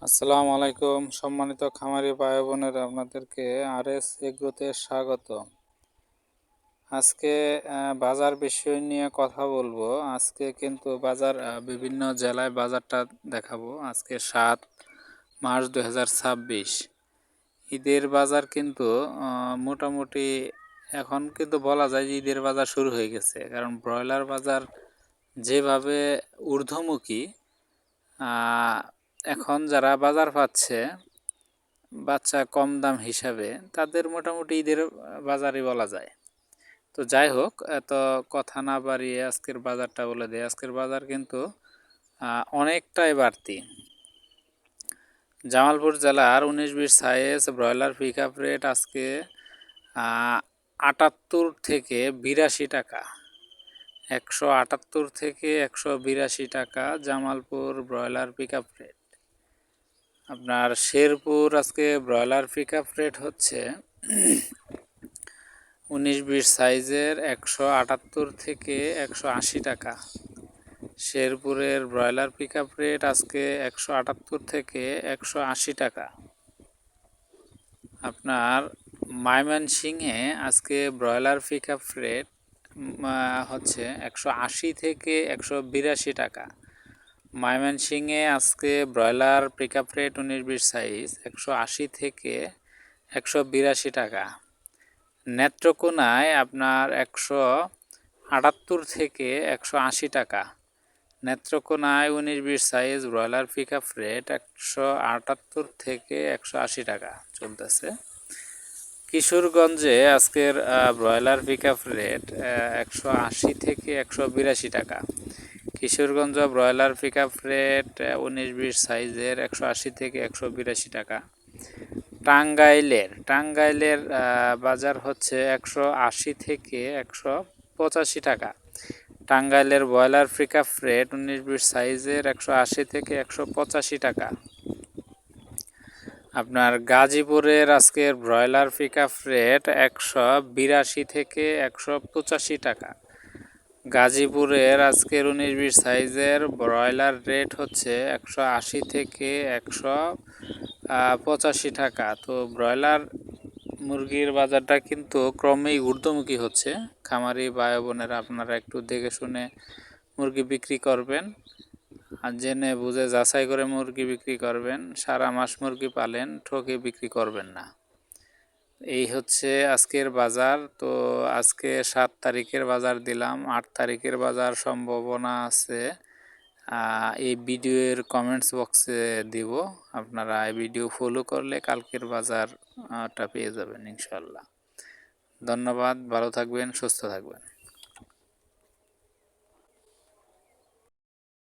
আসসালামু আলাইকুম সম্মানিত খামারি ভাই বোনেরা, আপনাদেরকে আরএস এগ্রোতে স্বাগত। আজকে বাজার বিষয় নিয়ে কথা বলবো। আজকে কিন্তু বাজার বিভিন্ন জেলায় বাজারটা দেখাবো। আজকে 7 মার্চ 2026 ঈদের বাজার কিন্তু মোটামুটি এখন কিন্তু বলা যায় যে ঈদের বাজার শুরু হয়ে গেছে, কারণ ব্রয়লার বাজার যেভাবে ঊর্ধ্বমুখী, এখন যারা বাজার পাচ্ছে বাচ্চা কম দাম হিসাবে, তাদের মোটামুটি ঈদের বাজারই বলা যায়। তো যাই হোক, এত কথা না বাড়িয়ে আজকের বাজারটা বলে দেয়। আজকের বাজার কিন্তু অনেকটাই বাড়তি। জামালপুর জেলার 19-20 size broiler pick up rate আজকে 78 থেকে 82 টাকা। 178 থেকে 182 টাকা Jamalpur broiler pick up rate. আপনার শেরপুর আজকে ব্রয়লার পিক আপ রেট হচ্ছে 19-20 সাইজের 178 থেকে 180 টাকা। শেরপুরের ব্রয়লার পিক আপ রেট আজকে 178 থেকে 180 টাকা। আপনার ময়মনসিংহে আজকে ব্রয়লার পিক আপ রেট হচ্ছে 180 থেকে 182 টাকা। ময়মনসিংহে আজকে broiler pick up rate 19-20 size 180 থেকে 182 টাকা। নেত্রকোনায় আপনার 178 থেকে 180 টাকা। নেত্রকোনায় 19-20 size broiler pick up rate 178 থেকে 180 টাকা চলতেছে। কিশোরগঞ্জে আজকের ব্রয়লার পিক আপ রেট 180 থেকে 182 টাকা। Kishoreganj broiler pick up rate 19-20 সাইজের 180 থেকে 182 টাকা। টাঙ্গাইলের বাজার হচ্ছে 180 থেকে 185 টাকা। টাঙ্গাইলের ব্রয়লার পিক আপ রেট 19-20 সাইজের 180 থেকে 185 টাকা। আপনার গাজীপুরের আজকের ব্রয়লার পিক আপ রেট 182 থেকে 185 টাকা। গাজীপুরের আজকের 19-20 সাইজের ব্রয়লার রেট হচ্ছে 180 থেকে 185 টাকা। তো ব্রয়লার মুরগির বাজারটা কিন্তু ক্রমেই ঊর্ধ্বমুখী হচ্ছে। খামারি ভাই বোনেরা, আপনারা একটু দেখে শুনে মুরগি বিক্রি করবেন, আর জেনে বুঝে যাচাই করে মুরগি বিক্রি করবেন। সারা মাস মুরগি পালেন, ঠকে বিক্রি করবেন না। এই হচ্ছে আজকের বাজার। তো আজকে 7 তারিখের বাজার দিলাম। 8 তারিখের বাজার সম্ভাবনা আছে এই ভিডিওর কমেন্টস বক্সে দিব। আপনারা এই ভিডিও ফলো করলে কালকের বাজারটা পেয়ে যাবেন ইনশাল্লাহ। ধন্যবাদ, ভালো থাকবেন, সুস্থ থাকবেন।